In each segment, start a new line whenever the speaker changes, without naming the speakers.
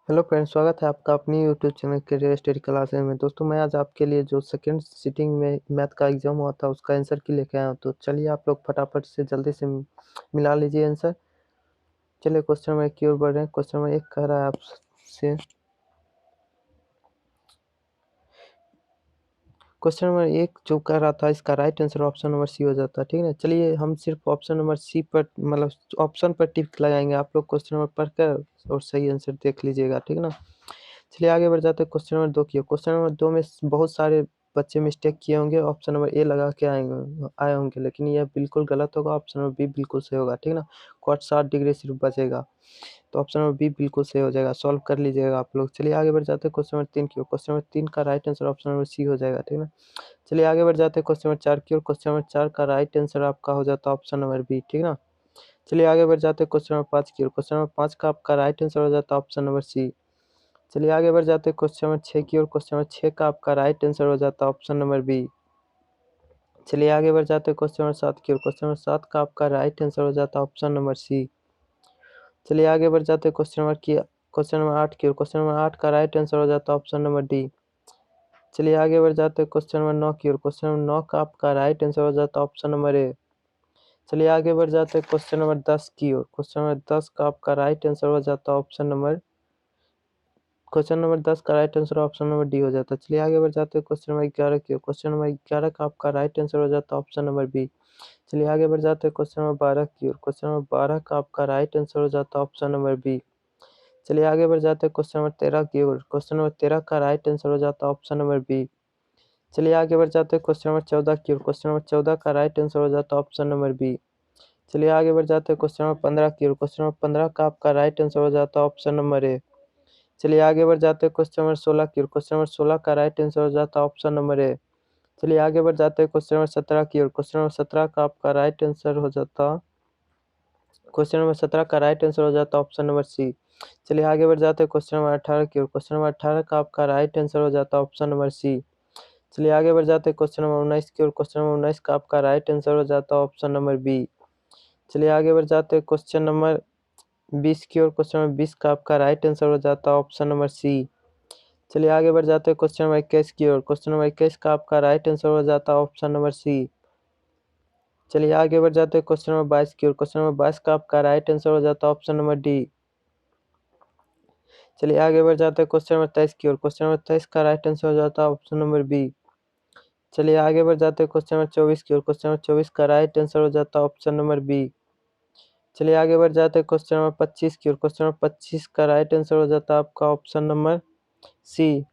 Hello friends, स्वागत है आपका अपनी YouTube channel career study classes में। दोस्तों, मैं आज आपके लिए जो सेकंड सिटिंग में मैथ का एग्जाम हुआ था उसका आंसर की लेके आया हूँ। तो चलिए आप लोग फटाफट से जल्दी से मिला लीजिए आंसर। चलिए क्वेश्चन नंबर 1 की ओर बढ़ रहे हैं। क्वेश्चन नंबर 1 कह रहा है आपसे, क्वेश्चन नंबर 1 जो कर रहा था इसका right answer option number C हो जाता है। ठीक है, चलिए हम सिर्फ ऑप्शन नंबर सी पर मतलब ऑप्शन पर टिक लगाएंगे। आप लोग क्वेश्चन नंबर पढ़कर और सही आंसर देख लीजिएगा। ठीक है ना। चलिए आगे बढ़ जाते हैं। क्वेश्चन नंबर 2 की ओर। क्वेश्चन नंबर 2 में बहुत सारे बच्चे मिस्टेक किए होंगे, ऑप्शन नंबर ए लगा के आए होंगे, लेकिन यह बिल्कुल गलत होगा। ऑप्शन नंबर बी बिल्कुल सही होगा। ठीक है ना। कॉट 60 डिग्री सिर्फ बचेगा, तो ऑप्शन नंबर बी बिल्कुल सही हो जाएगा। सॉल्व कर लीजिएगा आप लोग। चलिए आगे बढ़ जाते हैं क्वेश्चन नंबर 3 की ओर। क्वेश्चन नंबर 3 का right answer option number C हो जाएगा। ठीक है ना। चलिए आगे बढ़ जाते हैं क्वेश्चन नंबर 4 की ओर। क्वेश्चन नंबर 4 का राइट आंसर आपका हो जाता है ऑप्शन नंबर बी। ठीक है ना। चलिए आगे बढ़ जाते हैं क्वेश्चन नंबर 5 की ओर। क्वेश्चन नंबर 5 का आपका राइट आंसर हो जाता है ऑप्शन नंबर सी। चलिए आगे बढ़ जाते हैं क्वेश्चन नंबर 6 की ओर। क्वेश्चन नंबर 6 का आपका राइट आंसर हो जाता है ऑप्शन नंबर बी। चलिए आगे बढ़ जाते हैं क्वेश्चन नंबर 7 की ओर। क्वेश्चन नंबर 7 का आपका राइट आंसर हो जाता है ऑप्शन नंबर सी। चलिए आगे बढ़ जाते हैं क्वेश्चन नंबर 8 की ओर। क्वेश्चन नंबर 8 का राइट आंसर हो जाता है ऑप्शन नंबर डी। चलिए आगे बढ़ जाते हैं क्वेश्चन नंबर 9 की ओर। क्वेश्चन नंबर 9 का आपका राइट आंसर हो जाता है ऑप्शन नंबर ए। चलिए आगे बढ़ जाते हैं क्वेश्चन नंबर 10 की ओर। क्वेश्चन नंबर 10 का आपका राइट आंसर हो जाता है क्वेश्चन नंबर 10 का right answer option number D हो जाता है। चलिए आगे बढ़ जाते हैं क्वेश्चन नंबर 11 की ओर। क्वेश्चन नंबर 11 का आपका राइट आंसर हो जाता है ऑप्शन नंबर बी। चलिए आगे बढ़ जाते हैं क्वेश्चन नंबर 12 की ओर। क्वेश्चन नंबर 12 का आपका राइट आंसर हो जाता है ऑप्शन नंबर बी। चलिए आगे बढ़ जाते हैं क्वेश्चन नंबर 13 की ओर। क्वेश्चन नंबर 13 का राइट आंसर हो जाता है ऑप्शन नंबर बी। चलिए आगे बढ़ जाते हैं क्वेश्चन नंबर 14 की ओर। क्वेश्चन नंबर 14 का राइट आंसर हो जाता है ऑप्शन नंबर बी। चलिए आगे बढ़ जाते हैं क्वेश्चन नंबर 15 की ओर। क्वेश्चन नंबर 15 का आपका राइट आंसर हो जाता है ऑप्शन नंबर ए। चलिए आगे बढ़ जाते हैं क्वेश्चन नंबर 16 की ओर। क्वेश्चन नंबर 16 का राइट आंसर हो जाता है ऑप्शन नंबर ए। चलिए आगे बढ़ जाते हैं क्वेश्चन नंबर 17 की ओर। क्वेश्चन नंबर 17 का आपका राइट आंसर हो जाता क्वेश्चन नंबर 17 का राइट आंसर हो जाता है ऑप्शन नंबर सी। चलिए आगे बढ़ जाते हैं क्वेश्चन नंबर 18 की ओर। क्वेश्चन नंबर 18 का आपका राइट आंसर हो जाता है ऑप्शन नंबर सी। चलिए आगे बढ़ जाते हैं क्वेश्चन नंबर 19 की ओर। क्वेश्चन नंबर 19 का आपका राइट आंसर हो जाता है ऑप्शन नंबर बी। चलिए आगे बढ़ जाते हैं क्वेश्चन नंबर 20 की ओर। क्वेश्चन नंबर 20 का आपका राइट आंसर हो जाता है ऑप्शन नंबर सी। चलिए आगे बढ़ जाते हैं क्वेश्चन नंबर 21 की ओर। क्वेश्चन नंबर 21 का आपका राइट आंसर हो जाता है ऑप्शन नंबर सी। चलिए आगे बढ़ जाते हैं क्वेश्चन नंबर 22 की ओर। क्वेश्चन नंबर 22 का आपका राइट आंसर हो जाता है ऑप्शन नंबर डी। चलिए आगे बढ़ जाते हैं क्वेश्चन नंबर 23 की ओर। क्वेश्चन नंबर 23 का राइट आंसर हो जाता है ऑप्शन नंबर बी। चलिए आगे बढ़ जाते हैं क्वेश्चन नंबर 24 की ओर। क्वेश्चन नंबर 24 का राइट आंसर हो जाता है ऑप्शन नंबर बी। चलिए आगे बढ़ जाते हैं क्वेश्चन नंबर 25 की ओर। क्वेश्चन नंबर 25 का राइट आंसर हो जाता है आपका ऑप्शन नंबर सी।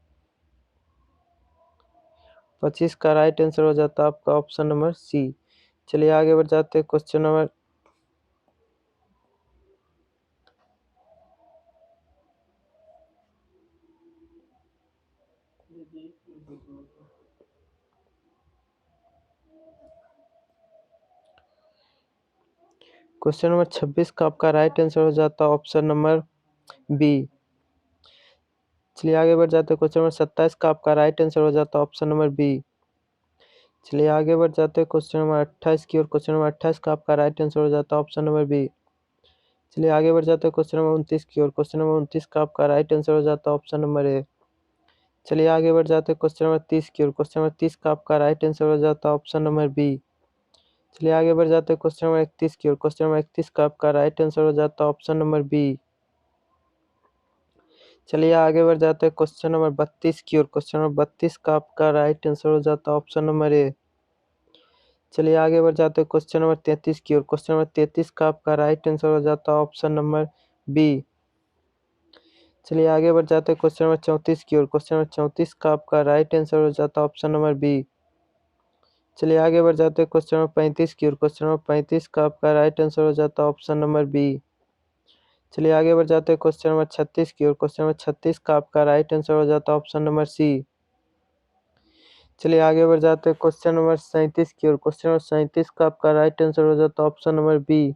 25 का राइट आंसर हो जाता है आपका ऑप्शन नंबर सी। चलिए आगे बढ़ जाते हैं क्वेश्चन नंबर 26 का आपका राइट आंसर हो जाता है ऑप्शन नंबर बी। चलिए आगे बढ़ जाते हैं क्वेश्चन नंबर 27 का आपका राइट आंसर हो जाता है ऑप्शन नंबर बी। चलिए आगे बढ़ जाते हैं क्वेश्चन नंबर 28 की ओर। क्वेश्चन नंबर 28 का आपका राइट आंसर हो जाता है ऑप्शन नंबर बी। चलिए आगे बढ़ जाते हैं क्वेश्चन नंबर 29 की ओर। क्वेश्चन नंबर 29 का आपका राइट आंसर हो जाता है ऑप्शन नंबर ए। चलिए आगे बढ़ जाते हैं क्वेश्चन नंबर 30 की ओर। क्वेश्चन नंबर 30 का आपका राइट आंसर हो जाता है ऑप्शन नंबर बी। चलिए आगे बढ़ जाते हैं क्वेश्चन नंबर 31 की ओर। क्वेश्चन नंबर 31 का आपका राइट आंसर हो जाता है ऑप्शन नंबर बी। चलिए आगे बढ़ जाते हैं क्वेश्चन नंबर 32 की ओर। क्वेश्चन नंबर 32 का आपका राइट आंसर हो जाता है ऑप्शन नंबर ए। चलिए आगे बढ़ जाते हैं क्वेश्चन नंबर 33 की ओर। क्वेश्चन नंबर 33 का आपका राइट आंसर हो जाता है ऑप्शन नंबर बी। चलिए आगे बढ़ जाते हैं क्वेश्चन नंबर 34 की ओर। क्वेश्चन नंबर 34 का आपका राइट आंसर हो जाता है ऑप्शन नंबर बी। चलिए आगे बढ़ जाते हैं क्वेश्चन नंबर 35 की ओर। क्वेश्चन नंबर 35 का आपका राइट आंसर हो जाता है ऑप्शन नंबर बी। चलिए आगे बढ़ जाते हैं क्वेश्चन नंबर 36 की ओर। क्वेश्चन नंबर 36 का आपका राइट आंसर हो जाता है ऑप्शन नंबर सी। चलिए आगे बढ़ जाते हैं क्वेश्चन नंबर 37 की ओर। क्वेश्चन नंबर 37 का आपका राइट आंसर हो जाता है ऑप्शन नंबर बी।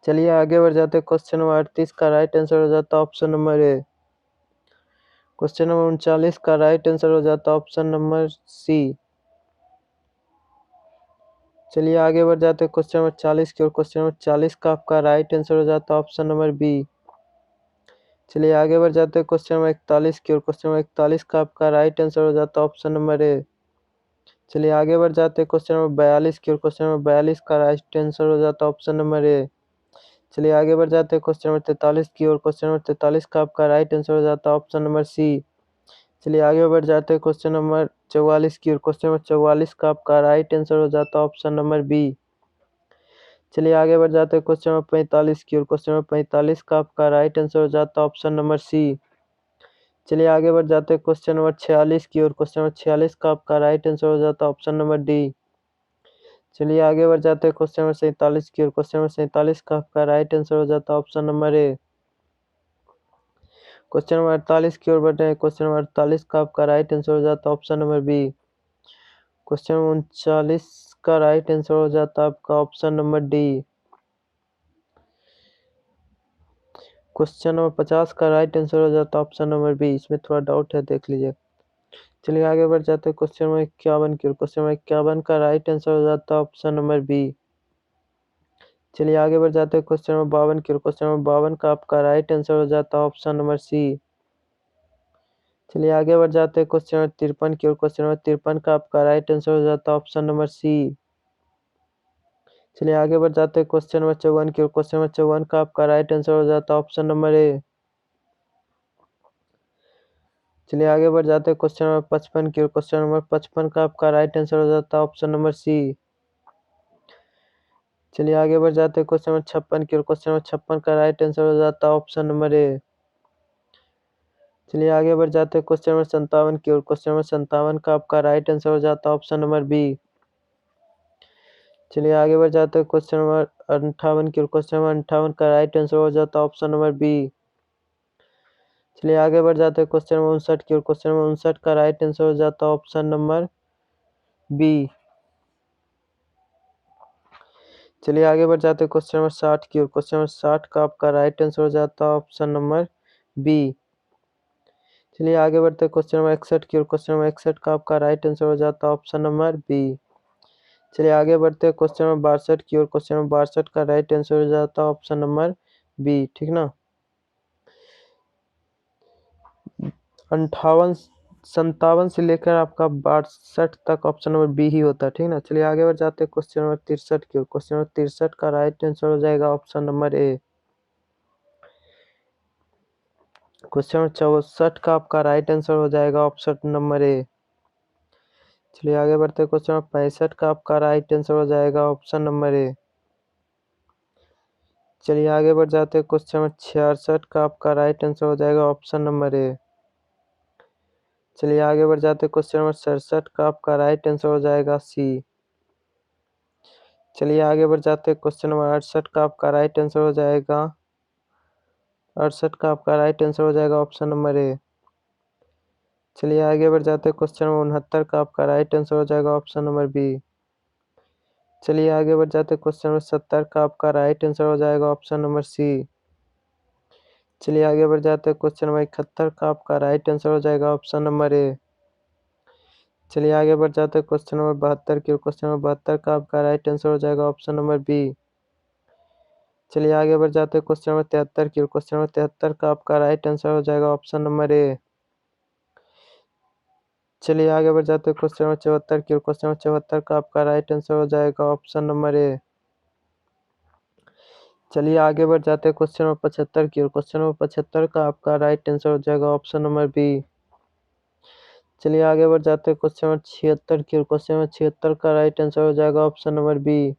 चलिए आगे बढ़ जाते हैं क्वेश्चन नंबर 38 का राइट आंसर हो जाता है option number A. Question number 39 का राइट आंसर हो जाता है ऑप्शन नंबर सी। चलिए आगे बढ़ जाते हैं क्वेश्चन नंबर 40 की ओर। क्वेश्चन नंबर 40 का आपका राइट आंसर हो जाता है ऑप्शन नंबर बी। चलिए आगे बढ़ जाते हैं क्वेश्चन नंबर 41 की ओर। क्वेश्चन नंबर 41 का आपका राइट आंसर हो जाता है ऑप्शन नंबर ए। चलिए आगे बढ़ जाते हैं क्वेश्चन नंबर 42 की ओर। क्वेश्चन नंबर 42 का राइट आंसर हो जाता है ऑप्शन नंबर ए। चलिए आगे बढ़ जाते हैं क्वेश्चन नंबर 43 की ओर। क्वेश्चन नंबर 43 का आपका राइट आंसर हो जाता है ऑप्शन नंबर सी। चलिए आगे बढ़ जाते हैं क्वेश्चन नंबर 44 की ओर। क्वेश्चन नंबर 44 का आपका राइट आंसर हो जाता है ऑप्शन नंबर बी। चलिए आगे बढ़ जाते हैं क्वेश्चन नंबर 45 की ओर। क्वेश्चन नंबर 45 का आपका राइट आंसर हो जाता है ऑप्शन नंबर सी। चलिए आगे बढ़ जाते हैं क्वेश्चन नंबर 46 की ओर। क्वेश्चन नंबर 46 का आपका राइट आंसर हो जाता है ऑप्शन नंबर डी। चलिए आगे बढ़ जाते हैं क्वेश्चन नंबर 47 की ओर। क्वेश्चन नंबर 47 का आपका राइट आंसर हो जाता है option number A. Question number 48 की ओर बढ़ रहे हैं। क्वेश्चन नंबर 48 का आपका राइट आंसर हो जाता है option number B. Question number 39 का राइट आंसर हो जाता है आपका option number D. Question number 50 का राइट आंसर हो जाता है ऑप्शन नंबर बी। इसमें थोड़ा डाउट है, देख लीजिए। चलिए आगे बढ़ जाते हैं क्वेश्चन नंबर 51 की ओर। क्वेश्चन नंबर 51 का राइट आंसर हो जाता है ऑप्शन नंबर बी। चलिए आगे बढ़ जाते हैं क्वेश्चन नंबर 52 की ओर। क्वेश्चन नंबर 52 का आपका राइट आंसर हो जाता है ऑप्शन नंबर सी। चलिए आगे बढ़ जाते हैं क्वेश्चन नंबर 53 की ओर। क्वेश्चन नंबर 53 का आपका राइट आंसर हो जाता है ऑप्शन नंबर सी। चलिए आगे बढ़ जाते हैं क्वेश्चन नंबर 54 की ओर। क्वेश्चन नंबर 54 का आपका राइट आंसर हो जाता है ऑप्शन नंबर ए। चलिए आगे बढ़ जाते हैं क्वेश्चन नंबर 55 की ओर। क्वेश्चन नंबर 55 का आपका राइट आंसर हो जाता है ऑप्शन नंबर सी। चलिए आगे बढ़ जाते हैं क्वेश्चन नंबर 56 की ओर। क्वेश्चन नंबर 56 का राइट आंसर हो जाता है ऑप्शन नंबर ए। चलिए आगे बढ़ जाते हैं क्वेश्चन नंबर 57 की ओर। क्वेश्चन नंबर 57 का आपका राइट आंसर हो जाता है ऑप्शन नंबर बी। चलिए आगे बढ़ जाते हैं क्वेश्चन नंबर 58 की ओर। क्वेश्चन नंबर 58 का राइट आंसर हो जाता है ऑप्शन नंबर बी। चलिए आगे बढ़ जाते हैं क्वेश्चन नंबर 59 की ओर। क्वेश्चन नंबर 59 का राइट आंसर हो जाता है ऑप्शन नंबर बी। चलिए आगे बढ़ जाते हैं क्वेश्चन नंबर 60 की ओर। क्वेश्चन नंबर 60 का आपका राइट आंसर हो जाता है ऑप्शन नंबर बी। चलिए आगे बढ़ते हैं क्वेश्चन नंबर 61 की ओर। क्वेश्चन नंबर 61 का आपका राइट आंसर हो जाता है ऑप्शन नंबर बी। चलिए आगे बढ़ते हैं क्वेश्चन नंबर 62 की ओर। क्वेश्चन नंबर 62 का राइट आंसर हो जाता है ऑप्शन नंबर बी, ठीक ना। 57 से लेकर आपका 62 तक ऑप्शन नंबर बी ही होता है, ठीक ना। चलिए आगे बढ़ जाते हैं क्वेश्चन नंबर 63 की ओर। क्वेश्चन नंबर 63 का राइट आंसर हो जाएगा option number A. Question number 64 का आपका राइट आंसर हो जाएगा ऑप्शन नंबर ए। चलिए आगे बढ़ते हैं क्वेश्चन नंबर 65 का आपका राइट आंसर हो जाएगा ऑप्शन नंबर ए। चलिए आगे बढ़ जाते हैं क्वेश्चन नंबर 66 का आपका राइट आंसर हो जाएगा ऑप्शन नंबर ए। चलिए आगे बढ़ जाते हैं क्वेश्चन नंबर 67 का आपका राइट आंसर हो जाएगा सी। चलिए आगे बढ़ जाते हैं क्वेश्चन नंबर 68 का आपका राइट आंसर हो जाएगा 68 का आपका राइट आंसर हो जाएगा ऑप्शन नंबर ए। चलिए आगे बढ़ जाते हैं क्वेश्चन नंबर 69 का आपका राइट आंसर हो जाएगा ऑप्शन नंबर बी। चलिए आगे बढ़ जाते हैं क्वेश्चन नंबर 70 का आपका राइट आंसर हो जाएगा ऑप्शन नंबर सी। चलिए आगे बढ़ जाते हैं क्वेश्चन नंबर 71 का आपका राइट आंसर हो जाएगा ऑप्शन नंबर ए। चलिए आगे बढ़ जाते हैं क्वेश्चन नंबर 72 की ओर। क्वेश्चन नंबर 72 का आपका राइट आंसर हो जाएगा ऑप्शन नंबर बी। चलिए आगे बढ़ जाते हैं क्वेश्चन नंबर 73 की ओर। क्वेश्चन नंबर 73 का आपका राइट आंसर हो जाएगा ऑप्शन नंबर ए। चलिए आगे बढ़ जाते हैं क्वेश्चन नंबर 74 की ओर। क्वेश्चन नंबर 74 का आपका राइट आंसर हो जाएगा ऑप्शन नंबर ए। चलिए आगे बढ़ जाते हैं क्वेश्चन नंबर 75 की ओर। क्वेश्चन नंबर 75 का आपका राइट आंसर हो जाएगा ऑप्शन नंबर बी। चलिए आगे बढ़ जाते हैं क्वेश्चन नंबर 76 की ओर। क्वेश्चन नंबर 76 का राइट आंसर हो जाएगा ऑप्शन नंबर बी।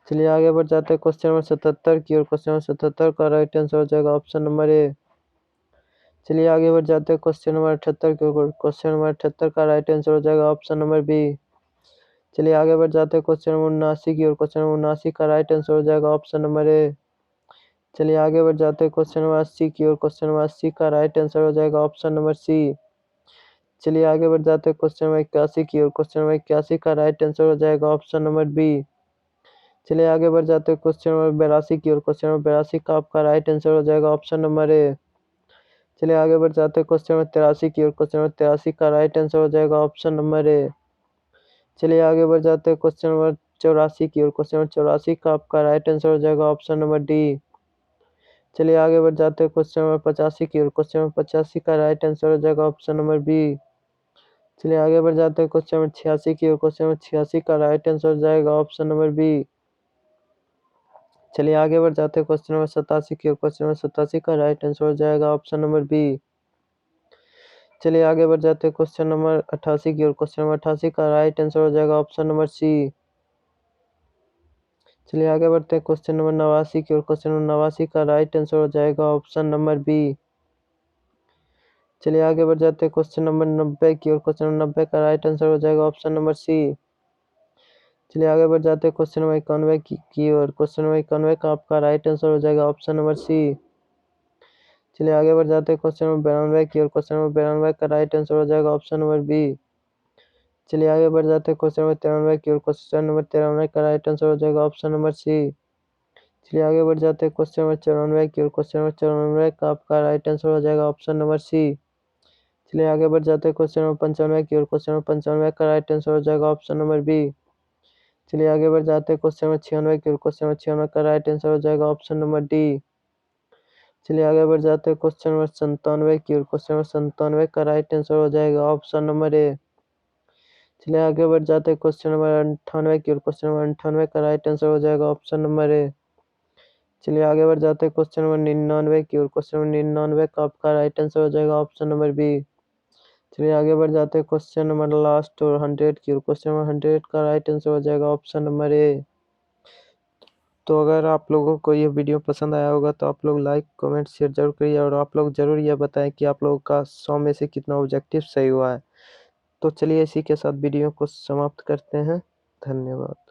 चलिए आगे बढ़ जाते हैं क्वेश्चन नंबर 77 की ओर। क्वेश्चन नंबर 77 का राइट आंसर हो जाएगा ऑप्शन नंबर ए। चलिए आगे बढ़ जाते हैं क्वेश्चन नंबर 78 की ओर। क्वेश्चन नंबर 78 का राइट आंसर हो जाएगा ऑप्शन नंबर बी। चलिए आगे बढ़ जाते हैं क्वेश्चन नंबर 79 की ओर। क्वेश्चन नंबर 79 का राइट आंसर हो जाएगा ऑप्शन नंबर ए। चलिए आगे बढ़ जाते हैं क्वेश्चन नंबर 80 की ओर। क्वेश्चन नंबर 80 का राइट आंसर हो जाएगा ऑप्शन नंबर सी। चलिए आगे बढ़ जाते हैं क्वेश्चन नंबर 81 की ओर। क्वेश्चन नंबर 81 का राइट आंसर हो जाएगा ऑप्शन नंबर बी। चलिए आगे बढ़ जाते हैं क्वेश्चन नंबर 82 की ओर। क्वेश्चन नंबर 82 का आपका राइट आंसर हो जाएगा ऑप्शन नंबर ए। चलिए आगे बढ़ जाते हैं क्वेश्चन नंबर 83 की ओर। क्वेश्चन नंबर 83 का राइट आंसर हो जाएगा ऑप्शन नंबर ए। चलिए आगे बढ़ जाते हैं क्वेश्चन नंबर 84 की ओर। क्वेश्चन नंबर 84 का आपका राइट आंसर हो जाएगा ऑप्शन नंबर डी। चलिए आगे बढ़ जाते हैं क्वेश्चन नंबर 85 की ओर। क्वेश्चन नंबर 85 का राइट आंसर हो जाएगा ऑप्शन नंबर बी। चलिए आगे बढ़ जाते हैं क्वेश्चन नंबर 86 की ओर। क्वेश्चन नंबर 86 का राइट आंसर हो जाएगा ऑप्शन नंबर बी। चलिए आगे बढ़ जाते हैं क्वेश्चन नंबर 87 की ओर। क्वेश्चन नंबर 87 का राइट आंसर हो जाएगा ऑप्शन नंबर बी। चलिए आगे बढ़ जाते हैं क्वेश्चन नंबर 88 की ओर। क्वेश्चन नंबर 88 का राइट आंसर हो जाएगा ऑप्शन नंबर सी। चलिए आगे बढ़ते हैं क्वेश्चन नंबर 89 की ओर। क्वेश्चन नंबर 89 का राइट आंसर हो जाएगा ऑप्शन नंबर बी। चलिए आगे बढ़ जाते हैं क्वेश्चन नंबर 90 की ओर। क्वेश्चन नंबर 90 का राइट आंसर हो जाएगा ऑप्शन नंबर सी। चलिए आगे बढ़ जाते हैं क्वेश्चन नंबर 91 की ओर। क्वेश्चन नंबर 91 का आपका राइट आंसर हो जाएगा ऑप्शन नंबर सी। चलिए आगे बढ़ जाते हैं क्वेश्चन नंबर 92 की ओर। क्वेश्चन नंबर 92 का राइट आंसर हो जाएगा ऑप्शन नंबर बी। चलिए आगे बढ़ जाते हैं क्वेश्चन नंबर 93 की ओर। क्वेश्चन नंबर 93 का राइट आंसर हो जाएगा ऑप्शन नंबर सी। चलिए आगे बढ़ जाते हैं क्वेश्चन नंबर 94 की ओर। क्वेश्चन नंबर 94 का आपका राइट आंसर हो जाएगा ऑप्शन नंबर सी। चलिए आगे बढ़ जाते हैं क्वेश्चन नंबर 95 की ओर। क्वेश्चन नंबर 95 का राइट आंसर हो जाएगा ऑप्शन नंबर बी। चलिए आगे बढ़ जाते हैं क्वेश्चन नंबर 96 की ओर। क्वेश्चन नंबर 96 का राइट आंसर हो जाएगा ऑप्शन नंबर डी। चलिए आगे बढ़ जाते हैं क्वेश्चन नंबर 97 की ओर। क्वेश्चन नंबर 97 का राइट आंसर हो जाएगा ऑप्शन नंबर ए। चलिए आगे बढ़ जाते हैं क्वेश्चन नंबर 98 की ओर। क्वेश्चन नंबर 98 का राइट आंसर हो जाएगा ऑप्शन नंबर ए। चलिए आगे बढ़ जाते हैं क्वेश्चन नंबर 99 की ओर। क्वेश्चन नंबर 99 का आपका राइट आंसर हो जाएगा ऑप्शन नंबर बी। चलिए आगे बढ़ जाते हैं क्वेश्चन नंबर लास्ट और 100 की ओर। क्वेश्चन नंबर 100 का राइट आंसर हो जाएगा ऑप्शन नंबर ए। तो अगर आप लोगों को ये वीडियो पसंद आया होगा तो आप लोग लाइक कमेंट शेयर जरूर करिए और आप लोग ज़रूर ये बताएं कि आप लोगों का 100 में से कितना ऑब्जेक्टिव सही हुआ है। तो चलिए इसी के साथ वीडियो को समाप्त करते हैं। धन्यवाद।